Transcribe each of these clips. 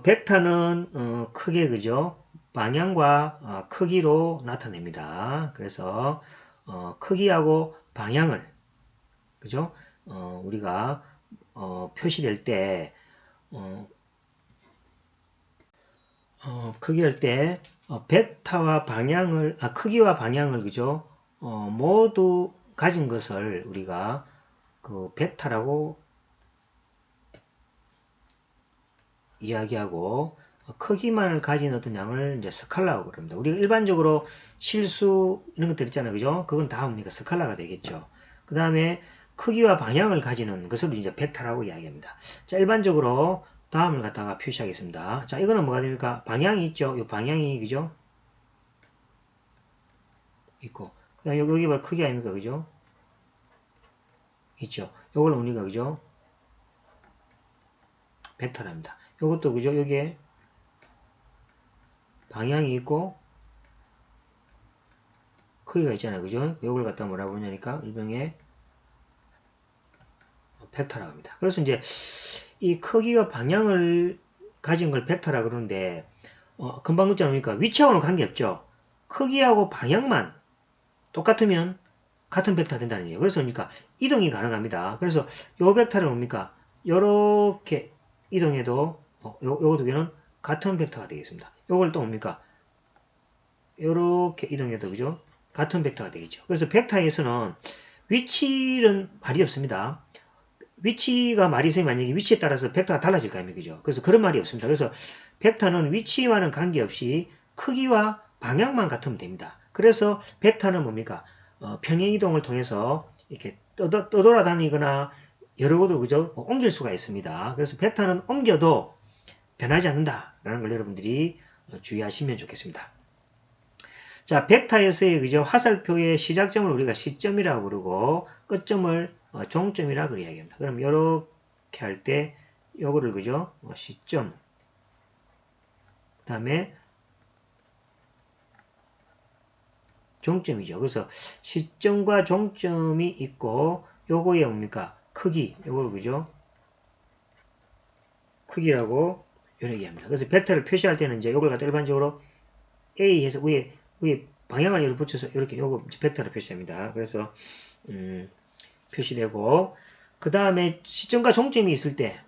벡터는 크게 그죠? 방향과 크기로 나타냅니다. 그래서 크기하고 방향을 그죠? 우리가 표시될 때 크기할 때 벡터와 방향을 크기와 방향을 그죠? 모두 가진 것을 우리가 그 벡터라고 이야기하고 크기만을 가진 어떤 양을 이제 스칼라라고 그럽니다. 우리가 일반적으로 실수 이런 것들 있잖아요. 그죠? 그건 다 뭡니까? 스칼라가 되겠죠. 그 다음에 크기와 방향을 가지는 것을 이제 벡터라고 이야기합니다. 자, 일반적으로 다음을 갖다가 표시하겠습니다. 자, 이거는 뭐가 됩니까? 방향이 있죠. 이 방향이 그죠? 있고. 그 다음에 여기 바로 크기 아닙니까? 그죠? 있죠. 요걸 우리가 그죠? 벡터랍니다. 요것도 그죠? 여기에 방향이 있고 크기가 있잖아요. 그죠? 요걸 갖다 뭐라고 하냐니까 일병의 벡터라고 합니다. 그래서 이제 이 크기와 방향을 가진 걸 벡터라 그러는데 금방 묻지 않습니까? 위치하고는 관계없죠. 크기하고 방향만 똑같으면 같은 벡터가 된다는 얘기예요. 그래서 뭡니까? 이동이 가능합니다. 그래서 요 벡터를 뭡니까? 요렇게 이동해도 요 두 개는 같은 벡터가 되겠습니다. 요걸 또 뭡니까? 요렇게 이동해도 그죠? 같은 벡터가 되겠죠. 그래서 벡터에서는 위치는 말이 없습니다. 위치가 말이 있으면 만약에 위치에 따라서 벡터가 달라질 거 아닙니까? 그죠? 그래서 그런 말이 없습니다. 그래서 벡터는 위치와는 관계없이 크기와 방향만 같으면 됩니다. 그래서 벡터는 뭡니까? 평행이동을 통해서 이렇게 떠돌아다니거나 여러 곳으로 그죠? 옮길 수가 있습니다. 그래서 벡터는 옮겨도 변하지 않는다라는 걸 여러분들이 주의하시면 좋겠습니다. 자, 벡터에서의 그죠? 화살표의 시작점을 우리가 시점이라고 그러고 끝점을 종점이라고 이야기합니다. 그럼 이렇게 할 때 요거를 그죠? 시점 그 다음에 종점이죠. 그래서 시점과 종점이 있고 요거에 뭡니까? 크기 요걸 그죠? 크기라고 얘기합니다. 그래서 벡터를 표시할 때는 이제 요걸 갖다 일반적으로 A 해서 위에 방향을 이렇게 붙여서 이렇게 요거 벡터를 표시합니다. 그래서 표시되고 그 다음에 시점과 종점이 있을 때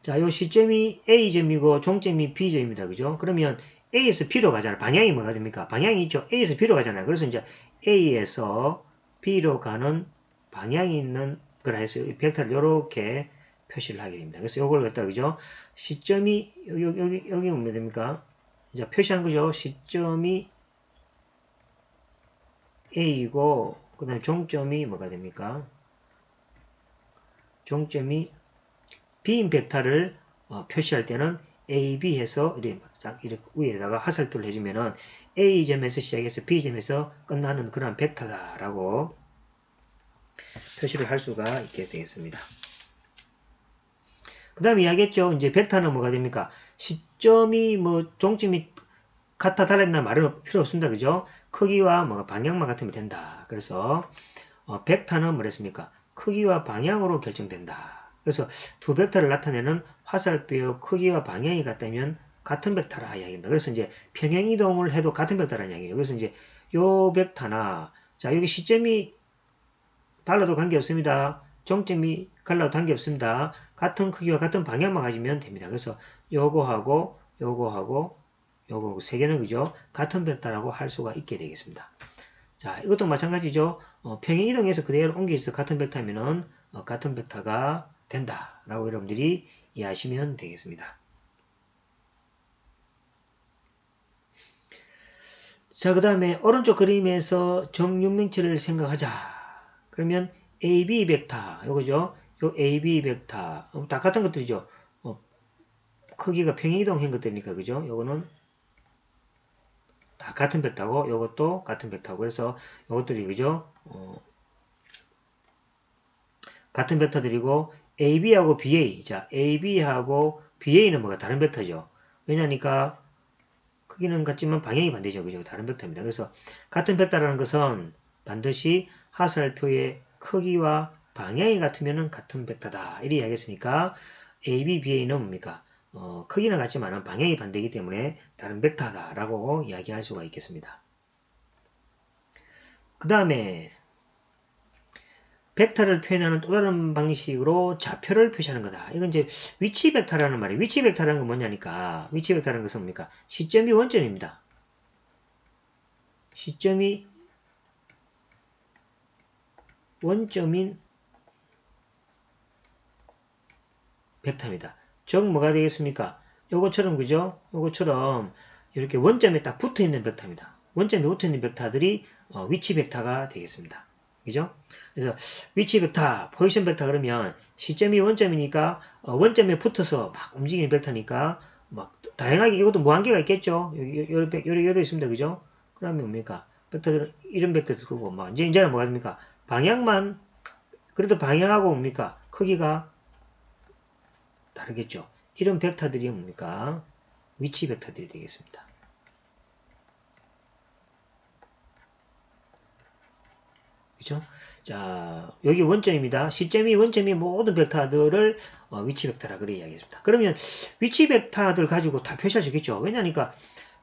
자, 요 시점이 A점이고 종점이 B점입니다. 그죠? 그러면 A에서 B로 가잖아요. 방향이 뭐가 됩니까? 방향이 있죠. A에서 B로 가잖아요. 그래서 이제 A에서 B로 가는 방향이 있는 거라 해서 벡터를 이렇게 표시를 하게 됩니다. 그래서 요걸 갖다 그죠? 시점이 여기 뭐가 됩니까? 이제 표시한 거죠. 시점이 A이고 그 다음에 종점이 뭐가 됩니까? 종점이 B인 벡터를 표시할 때는 A, B 해서 이렇게 위에다가 화살표를 해주면은 A점에서 시작해서 B점에서 끝나는 그런 벡터다라고 표시를 할 수가 있게 되겠습니다. 그 다음에 이야기했죠. 이제 벡터는 뭐가 됩니까? 시점이 종점이 같아 달랐나 말은 필요 없습니다. 그죠? 크기와 방향만 같으면 된다. 그래서 벡터는 뭐랬습니까? 크기와 방향으로 결정된다. 그래서 두 벡터를 나타내는 화살표의 크기와 방향이 같다면 같은 벡터라 이야기입니다. 그래서 이제 평행 이동을 해도 같은 벡터라는 이야기예요. 그래서 이제 요 벡터나 자 여기 시점이 달라도 관계없습니다. 종점이 달라도 관계없습니다. 같은 크기와 같은 방향만 가지면 됩니다. 그래서 요거하고 요거 세 개는 그죠? 같은 벡터라고 할 수가 있게 되겠습니다. 자, 이것도 마찬가지죠. 평행 이동해서 그대로 옮겨서 같은 벡터면은 같은 벡터가 된다라고 여러분들이 이해하시면 되겠습니다. 자, 그 다음에 오른쪽 그림에서 정육면체를 생각하자. 그러면 AB 벡터, 요거죠. 요 AB 벡터, 다 같은 것들이죠. 크기가 평행이동한 것들이니까, 그죠? 요거는 다 같은 벡터고, 요것도 같은 벡터고, 그래서 요것들이, 그죠? 같은 벡터들이고, AB하고 BA. 자, AB하고 BA는 뭐가 다른 벡터죠. 왜냐니까, 크기는 같지만 방향이 반대죠. 그죠? 다른 벡터입니다. 그래서 같은 벡터라는 것은 반드시 화살표의 크기와 방향이 같으면 같은 벡터다. 이렇게 이야기했으니까 AB, BA는 뭡니까? 크기는 같지만 방향이 반대이기 때문에 다른 벡터다라고 이야기할 수가 있겠습니다. 그 다음에 벡터를 표현하는 또 다른 방식으로 좌표를 표시하는 거다. 이건 이제 위치 벡터라는 말이에요. 위치 벡터라는 건 뭐냐니까. 위치 벡터라는 것은 뭡니까? 시점이 원점입니다. 시점이 원점인 벡터입니다. 즉 뭐가 되겠습니까? 요거처럼 그죠? 요거처럼 이렇게 원점에 딱 붙어 있는 벡터입니다. 원점에 붙어 있는 벡터들이 위치 벡터가 되겠습니다. 그죠? 그래서 위치 벡터, 포지션 벡터 그러면 시점이 원점이니까 원점에 붙어서 막 움직이는 벡터니까 막 다양하게 이것도 무한계가 있겠죠. 여러 있습니다. 그죠? 그러면 뭡니까? 벡터들은 이런 벡터도 크고 막 이제는 뭐가 됩니까? 방향만 그래도 방향하고 뭡니까? 크기가 다르겠죠. 이런 벡터들이 뭡니까? 위치 벡터들이 되겠습니다. 그죠? 자, 여기 원점입니다. 시점이 원점이 모든 벡터들을 위치 벡터라 그래 이야기했습니다. 그러면 위치 벡터들 가지고 다 표시할 수 있겠죠. 왜냐니까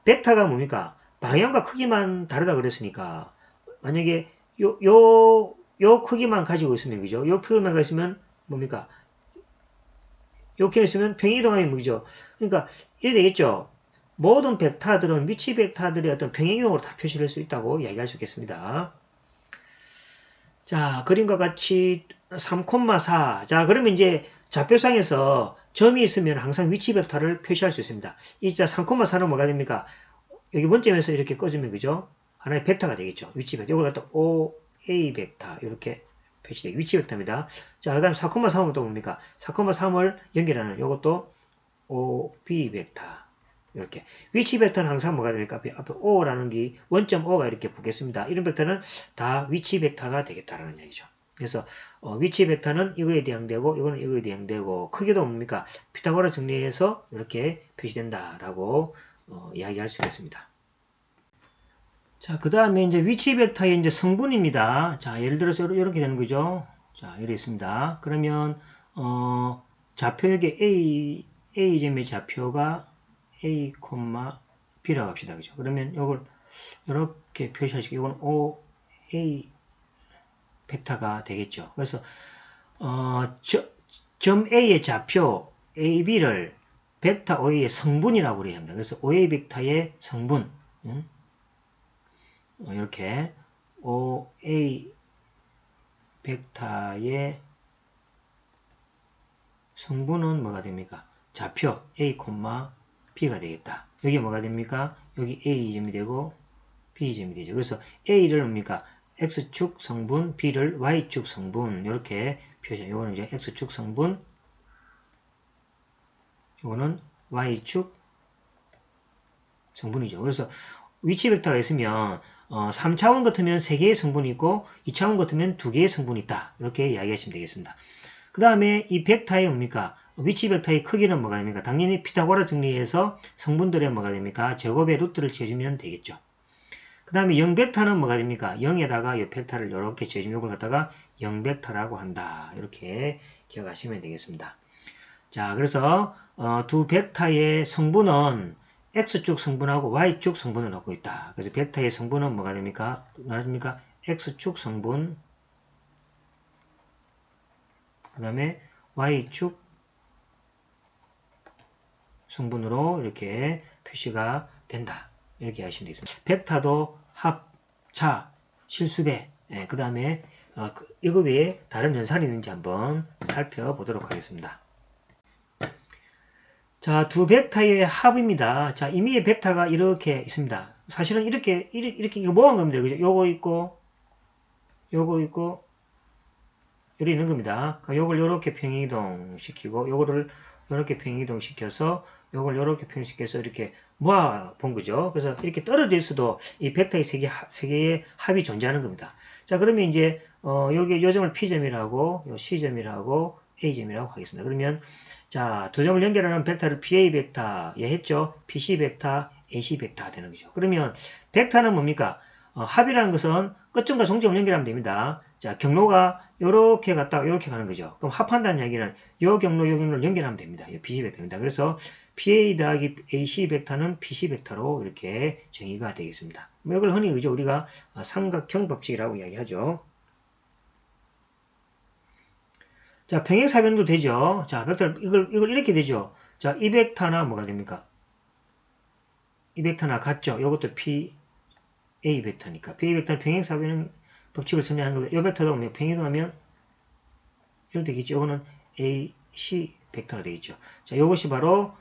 벡터가 뭡니까? 방향과 크기만 다르다 그랬으니까 만약에 요 크기만 가지고 있으면 그죠? 요 크기만 가지고 있으면 뭡니까? 이렇게 있으면 평행이동하면 뭐죠? 그러니까 이래 되겠죠. 모든 벡터들은 위치 벡터들의 어떤 평행이동으로 다 표시를 할 수 있다고 이야기할 수 있겠습니다. 자, 그림과 같이 3,4. 자, 그러면 이제 좌표상에서 점이 있으면 항상 위치 벡터를 표시할 수 있습니다. 이 자 3,4는 뭐가 됩니까? 여기 원점에서 이렇게 꺼주면 그죠? 하나의 벡터가 되겠죠. 위치 벡터. 이걸 갖다 OA 벡터 이렇게 표시되게 위치 벡터입니다. 자, 그 다음 4,3은 또 뭡니까? 4,3을 연결하는 이것도 OB 벡터. 이렇게. 위치 벡터는 항상 뭐가 됩니까? 앞에 O라는 게 원점 O가 이렇게 붙겠습니다. 이런 벡터는 다 위치 벡터가 되겠다라는 얘기죠. 그래서 위치 벡터는 이거에 대항되고 이거는 이거에 대항되고 크기도 뭡니까? 피타고라 정리해서 이렇게 표시된다라고 이야기할 수 있겠습니다. 자, 그 다음에 이제 위치 벡터의 이제 성분입니다. 자, 예를 들어서 이렇게 되는 거죠. 자, 이렇게 있습니다. 그러면 좌표역의 A점의 좌표가 A, B라고 합시다. 그죠? 그러면 이걸 이렇게 표시하시고 이건 OA 벡터가 되겠죠. 그래서 점 A의 좌표 AB를 벡터 OA의 성분이라고 그래야 합니다. 그래서 OA 벡터의 성분 이렇게 OA 벡터의 성분은 뭐가 됩니까? 좌표 A, B가 되겠다. 여기 뭐가 됩니까? 여기 A점이 되고 B점이 되죠. 그래서 A를 뭡니까? X축 성분, B를 Y축 성분 이렇게 표시해요. 이거는 이제 X축 성분, 이거는 Y축 성분이죠. 그래서 위치 벡터가 있으면 3차원 같으면 3개의 성분이 있고 2차원 같으면 2개의 성분이 있다. 이렇게 이야기하시면 되겠습니다. 그 다음에 이 벡터의 뭡니까? 위치 벡터의 크기는 뭐가 됩니까? 당연히 피타고라 정리해서 성분들의 뭐가 됩니까? 제곱의 루트를 재주면 되겠죠. 그 다음에 0벡터는 뭐가 됩니까? 0에다가 이 벡터를 이렇게 재주면 이걸 갖다가 0벡터라고 한다. 이렇게 기억하시면 되겠습니다. 자, 그래서 두 벡터의 성분은 X축 성분하고 Y축 성분을 갖고 있다. 그래서 벡터의 성분은 뭐가 됩니까? 나눠집니까? X축 성분, 그 다음에 Y축 성분으로 이렇게 표시가 된다. 이렇게 하시면 되겠습니다. 벡터도 합, 차, 실수배, 그 다음에 이거 외에 다른 연산이 있는지 한번 살펴보도록 하겠습니다. 자, 두 벡터의 합입니다. 자, 임의의 벡터가 이렇게 있습니다. 사실은 이렇게 이거 모은 겁니다. 그죠? 요거 있고, 요거 있고, 여기 있는 겁니다. 그럼 요걸 요렇게 평행이동 시키고, 요거를 요렇게 평행이동 시켜서, 요걸 요렇게 평행시켜서 이렇게 모아 본 거죠. 그래서 이렇게 떨어져 있어도 이 벡터의 세 개의 합이 존재하는 겁니다. 자, 그러면 이제, 여기 요 점을 P점이라고, 요 C점이라고, A점이라고 하겠습니다. 그러면, 자, 두 점을 연결하는 벡터를 PA 벡터, 예 했죠? PC 벡터, AC 벡터 되는 거죠. 그러면, 벡터는 뭡니까? 합이라는 것은 끝점과 종점을 연결하면 됩니다. 자, 경로가 요렇게 갔다가 요렇게 가는 거죠. 그럼 합한다는 이야기는 요 경로를 연결하면 됩니다. 이 BC 벡터입니다. 그래서 PA 더하기 AC 벡터는 PC 벡터로 이렇게 정의가 되겠습니다. 이걸 흔히 그죠 우리가 삼각형 법칙이라고 이야기하죠. 자, 평행사변도 되죠. 자, 벡터 이걸 이렇게 되죠. 자, 이 벡터나 뭐가 됩니까? 이 벡터나 같죠. 이것도 PA 벡터니까. PA 벡터는 평행사변 법칙을 설명한 거고, 이 벡터도 평행하면 이렇게 되겠죠. 이거는 AC 벡터가 되겠죠. 자, 이것이 바로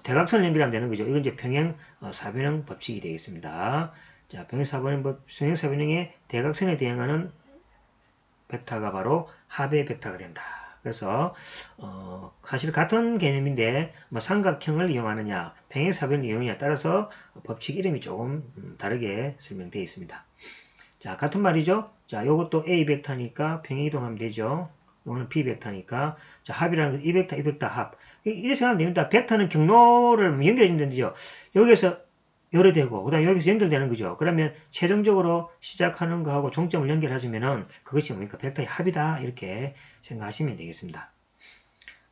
대각선을 연결하면 되는 거죠. 이건 이제 평행 사변형 법칙이 되겠습니다. 자, 평행사변형의 대각선에 대응하는 벡터가 바로 합의 벡터가 된다. 그래서 사실 같은 개념인데 뭐 삼각형을 이용하느냐, 평행사변을 이용하느냐에 따라서 법칙 이름이 조금 다르게 설명되어 있습니다. 자, 같은 말이죠. 자, 요것도 A 벡터니까 평행이동하면 되죠. 요거는 B 벡터니까 자, 합이라는 건 이 벡터 합. 이렇게 생각하면 됩니다. 벡터는 경로를 연결해주면 되죠. 여기에서 요래되고 그 다음에 여기서 연결되는 거죠. 그러면 최종적으로 시작하는 거하고 종점을 연결해주면은 그것이 뭡니까? 벡터의 합이다. 이렇게 생각하시면 되겠습니다.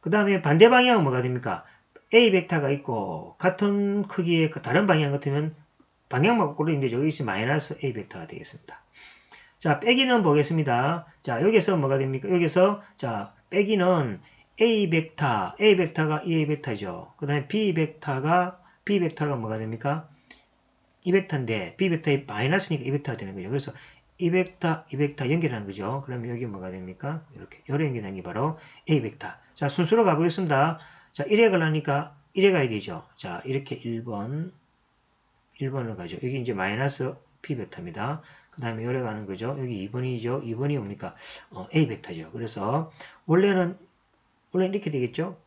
그 다음에 반대 방향은 뭐가 됩니까? A 벡터가 있고 같은 크기의 다른 방향 같으면 방향만 바꾸면 되죠. 여기서 마이너스 A 벡터가 되겠습니다. 자, 빼기는 보겠습니다. 자, 여기서 뭐가 됩니까? 여기서 자, 빼기는 A 벡터가 A 벡터죠. 그 다음에 B 벡터가 뭐가 됩니까? 이 벡터인데 B 벡터의 마이너스니까 이 벡터가 되는 거죠. 그래서 이 벡터 연결하는 거죠. 그러면 여기 뭐가 됩니까? 이렇게 요래 연결하는 게 바로 A 벡터. 자, 순서로 가보겠습니다. 자, 1에 가려니까 1에 가야 되죠. 자, 이렇게 1번을 가죠. 여기 이제 마이너스 B 벡터입니다. 그 다음에 요래 가는 거죠. 여기 2번이죠. 2번이 뭡니까? A 벡터죠. 그래서 원래는 이렇게 되겠죠.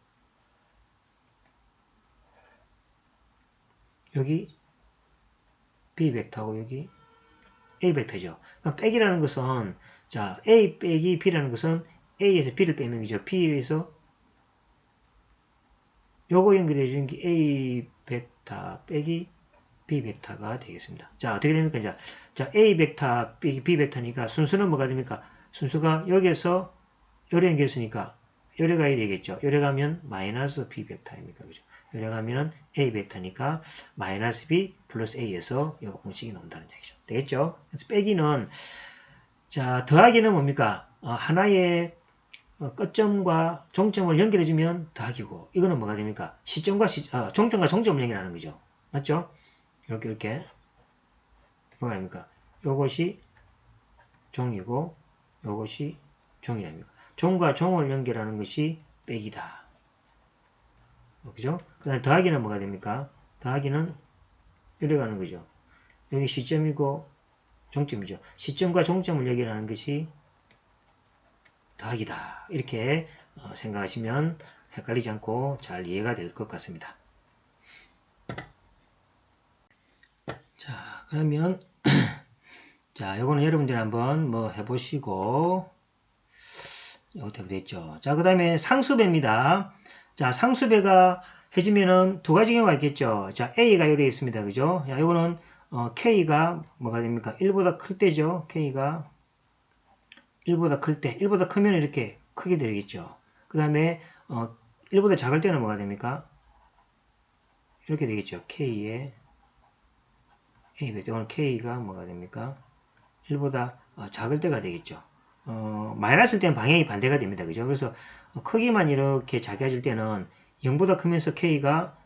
여기 B 벡터고 여기 A 벡터죠. 그럼 빼기라는 것은 자 A 빼기 B라는 것은 A에서 B를 빼면 이죠. B에서 요거 연결해 주는 게 A 벡터 빼기 B 벡터가 되겠습니다. 자, 어떻게 됩니까? 이제 자, A 벡터 빼기 B 벡터니까 순수는 뭐가 됩니까? 순수가 여기에서 요래 연결했으니까 요래 가야 되겠죠. 요래 가면 마이너스 B 벡터입니까? 그죠? 요래 가면은 A 벡터니까 마이너스 B 플러스 A에서 요 공식이 나온다는 얘기죠. 되겠죠? 그래서 빼기는 자, 더하기는 뭡니까? 하나의 끝점과 종점을 연결해주면 더하기고 이거는 뭐가 됩니까? 종점과 종점을 연결하는 거죠. 맞죠? 이렇게 뭐가 됩니까? 요것이 종이고 요것이 종이 아닙니까? 종과 종을 연결하는 것이 빼기다. 그죠? 그 다음에 더하기는 뭐가 됩니까? 더하기는 이래 가는 거죠. 여기 시점이고 종점이죠. 시점과 종점을 연결하는 것이 더하기다. 이렇게 생각하시면 헷갈리지 않고 잘 이해가 될 것 같습니다. 자, 그러면 자, 요거는 여러분들 한번 뭐 해보시고 어떻게 됐죠? 자, 그 다음에 상수배입니다. 자, 상수배가 해주면은 두 가지 경우가 있겠죠. 자, A가 이렇게 있습니다. 그죠? 자, 요거는 K가 뭐가 됩니까? 1보다 클 때죠. K가 1보다 클 때, 1보다 크면 이렇게 크게 되겠죠. 그 다음에 1보다 작을 때는 뭐가 됩니까? 이렇게 되겠죠. K의 A 벡터. 오늘 K가 뭐가 됩니까? 1보다 작을 때가 되겠죠. 마이너스일 때는 방향이 반대가 됩니다. 그죠? 그래서 크기만 이렇게 작아질 때는 0보다 크면서 K가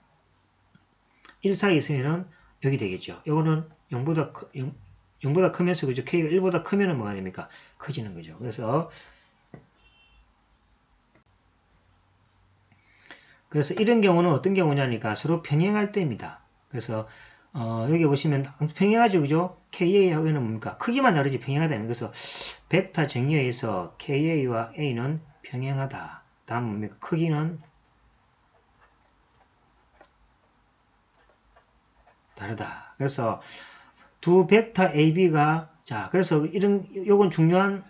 1 사이에 있으면은 여기 되겠죠. 요거는 0보다 크면서 그죠? K가 1보다 크면은 뭐가 됩니까? 커지는 거죠. 그래서 이런 경우는 어떤 경우냐니까 서로 평행할 때입니다. 그래서 여기 보시면 평행하죠. 그죠? KA하고는 뭡니까? 크기만 다르지 평행하다. 그래서 벡터 정의에서 KA와 A는 평행하다. 다음 뭡니까? 크기는 다르다. 그래서 두 벡터 AB가 자, 그래서 요건 중요한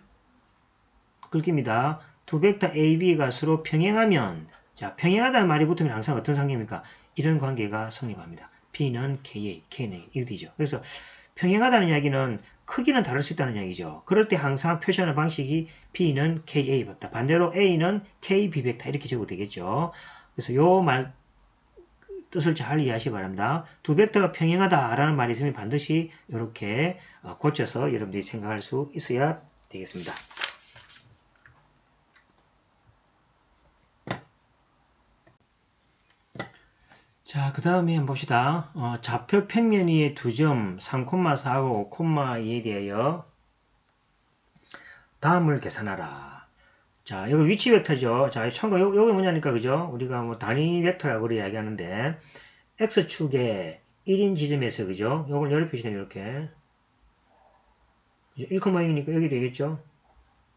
글귀입니다. 두 벡터 AB가 서로 평행하면 자, 평행하다는 말이 붙으면 항상 어떤 관계입니까? 이런 관계가 성립합니다. B는 KA, K는 이렇게 되죠. 그래서 평행하다는 이야기는 크기는 다를 수 있다는 얘기죠. 그럴 때 항상 표시하는 방식이 B는 KA 벡터, 반대로 A는 KB 벡터 이렇게 적어도 되겠죠. 그래서 요 말 뜻을 잘 이해하시기 바랍니다. 두 벡터가 평행하다라는 말이 있으면 반드시 이렇게 고쳐서 여러분들이 생각할 수 있어야 되겠습니다. 자, 그 다음에 한번 봅시다. 좌표 평면 위의 두 점 3,4하고 5,2에 대하여 다음을 계산하라. 자, 여기 위치 벡터죠. 자, 참고 요게 뭐냐니까, 그죠? 우리가 뭐 단위 벡터라고 그래 이야기하는데, X축의 1인 지점에서, 그죠? 요걸 열을 표시되면 이렇게. 1,2니까 여기 되겠죠?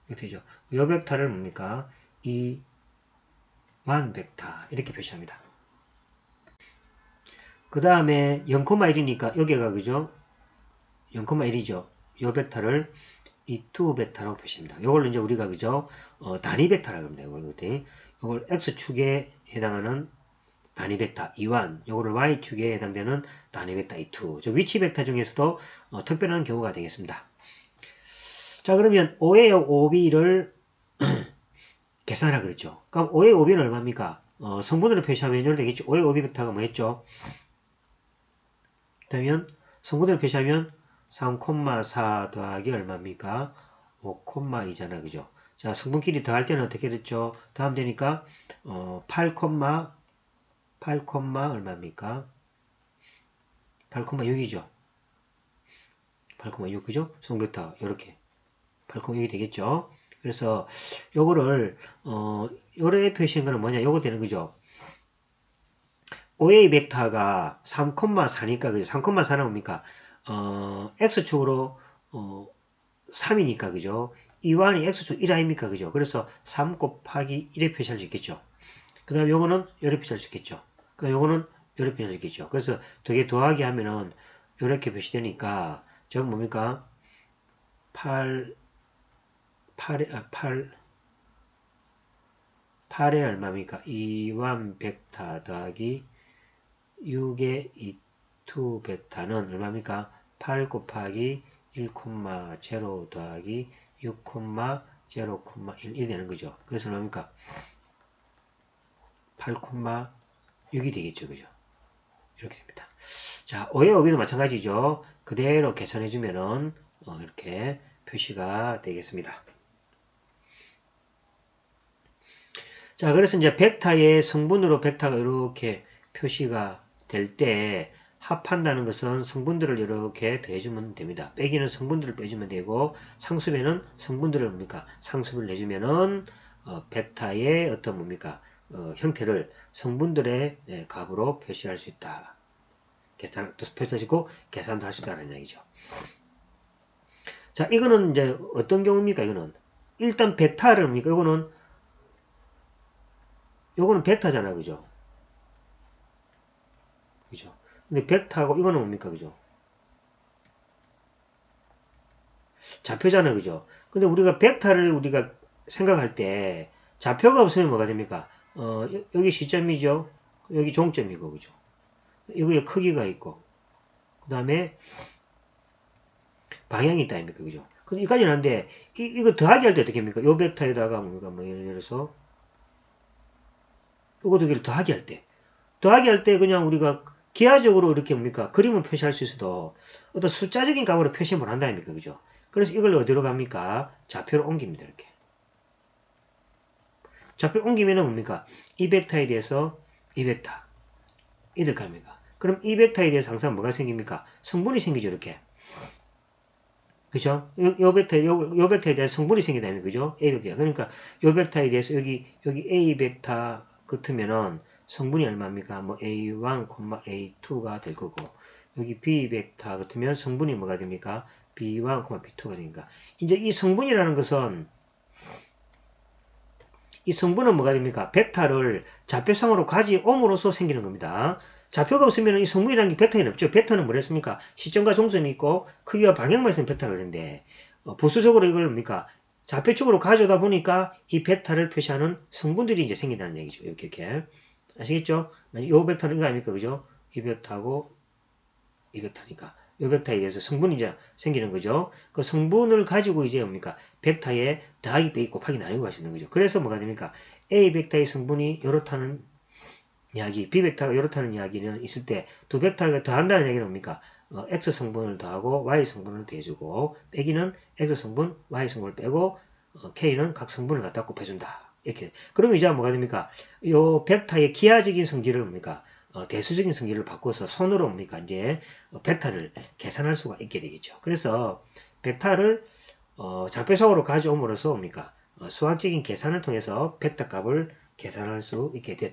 이렇게 되죠. 요 벡터를 뭡니까? 2만 벡터. 이렇게 표시합니다. 그 다음에 0,1이니까 여기가, 그죠? 0,1이죠. 요 벡터를 2 벡터라고 표시합니다. 요걸 이제 우리가, 그죠? 단위 벡터라고 합니다. 요걸 X축에 해당하는 단위 벡터 2완, 요거를 Y축에 해당되는 단위 벡터 2. 저 위치 벡터 중에서도 특별한 경우가 되겠습니다. 자, 그러면 5의 5b를 계산하라 그랬죠. 그럼 5의 5b는 얼마입니까? 성분으로 표시하면 이렇게 되겠죠. 5의 5b 벡터가 뭐였죠? 그러면 성분으로 표시하면 3,4 더하기 얼마입니까? 5,2잖아, 그죠? 자, 성분끼리 더할 때는 어떻게 됐죠? 다음 되니까 8, 얼마입니까? 8,6이죠. 8,6, 그죠? 성벡터 이렇게 8,6이 되겠죠. 그래서 요거를 요래 표시한 거는 뭐냐? 요거 되는 거죠. 5A 벡터가 3,4니까 그죠? 3,4는 뭡니까? X축으로 3이니까 그죠? 이완이 X축 1 아닙니까? 그죠? 그래서 3 곱하기 1에 표시할 수 있겠죠. 그 다음에 요거는 요렇게 표시할 수 있겠죠. 그 다음에 요거는 요렇게 표시할 수 있겠죠. 그래서 두 개 더하기 하면은 요렇게 표시되니까 저건 뭡니까? 8에 얼마입니까? 2완 벡터 더하기 6의 2 벡터는 얼마입니까? 8 곱하기 1,0 더하기 6,0,1이 되는 거죠. 그래서 얼마입니까? 8,6이 되겠죠. 그죠? 이렇게 됩니다. 자, 5의 5b도 마찬가지죠. 그대로 계산해주면은 이렇게 표시가 되겠습니다. 자, 그래서 이제 벡터의 성분으로 벡터가 이렇게 표시가 될 때 합한다는 것은 성분들을 이렇게 더해주면 됩니다. 빼기는 성분들을 빼주면 되고 상수배는 성분들을 뭡니까? 상수를 내주면은 벡터의 어떤 뭡니까? 형태를 성분들의 값으로 표시할 수 있다. 계산도 표시하시고 계산도 할 수 있다는 얘기죠. 자, 이거는 이제 어떤 경우입니까? 이거는 일단 벡터를 뭡니까? 요거는 벡터잖아, 그죠? 그죠? 근데 벡터하고 이거는 뭡니까, 그죠? 좌표잖아, 그죠? 근데 우리가 벡터를 우리가 생각할 때 좌표가 없으면 뭐가 됩니까? 여기 시점이죠? 여기 종점이고, 그죠? 여기에 크기가 있고, 그 다음에 방향이 있다, 아닙니까? 그죠? 근데 이까지는 한데, 이거 더하기 할 때 어떻게 합니까? 요 벡터에다가 뭡니까? 뭐, 예를 들어서, 요거 두 개를 더하기 할 때. 더하기 할 때 그냥 우리가 기하적으로 이렇게 뭡니까? 그림을 표시할 수 있어도 어떤 숫자적인 값으로 표시 못 한다, 아닙니까? 그죠? 그래서 이걸 어디로 갑니까? 좌표로 옮깁니다, 이렇게. 좌표를 옮기면은 뭡니까? 이 벡터에 대해서 이 벡터. 이들 갑니까? 그럼 이 벡터에 대해서 항상 뭐가 생깁니까? 성분이 생기죠, 이렇게. 그죠? 요 벡터에 대해서 성분이 생기다면, 그죠? A 벡터. 그러니까 요 벡터에 대해서 여기 A 벡터 같으면은 성분이 얼마입니까? 뭐 A1, A2가 될 거고, 여기 B 벡터 같으면 성분이 뭐가 됩니까? B1, B2가 됩니까? 이제 이 성분이라는 것은, 이 성분은 뭐가 됩니까? 벡터를 좌표상으로 가져옴으로써 생기는 겁니다. 좌표가 없으면 이 성분이라는 게 벡터는 없죠. 벡터는 뭐랬습니까? 시점과 종점이 있고 크기와 방향만 있으면 벡터가 그랬는데 부수적으로 이걸 뭡니까? 좌표축으로 가져오다 보니까 이 벡터를 표시하는 성분들이 이제 생긴다는 얘기죠. 이렇게. 아시겠죠? 이 벡터는 이거 아닙니까? 그죠? 이 벡터하고 이 벡터니까 요 벡터에 대해서 성분이 이제 생기는 거죠. 그 성분을 가지고 이제 뭡니까? 벡터에 더하기 빼기 곱하기 나누고 갈 수 있는 거죠. 그래서 뭐가 됩니까? A 벡터의 성분이 요렇다는 이야기, B 벡터가 이렇다는 이야기는 있을 때 두 벡터가 더한다는 얘기는 뭡니까? X 성분을 더하고 Y 성분을 더해주고 빼기는 X 성분, Y 성분을 빼고 K는 각 성분을 갖다 곱해준다. 이렇게. 그러면 이제 뭐가 됩니까? 요 벡터의 기하적인 성질을 뭡니까? 대수적인 성질을 바꿔서 손으로 뭡니까? 이제 벡터를 계산할 수가 있게 되겠죠. 그래서 벡터를 장표석으로 가져옴으로써 뭡니까? 수학적인 계산을 통해서 벡터 값을 계산할 수 있게 됐다.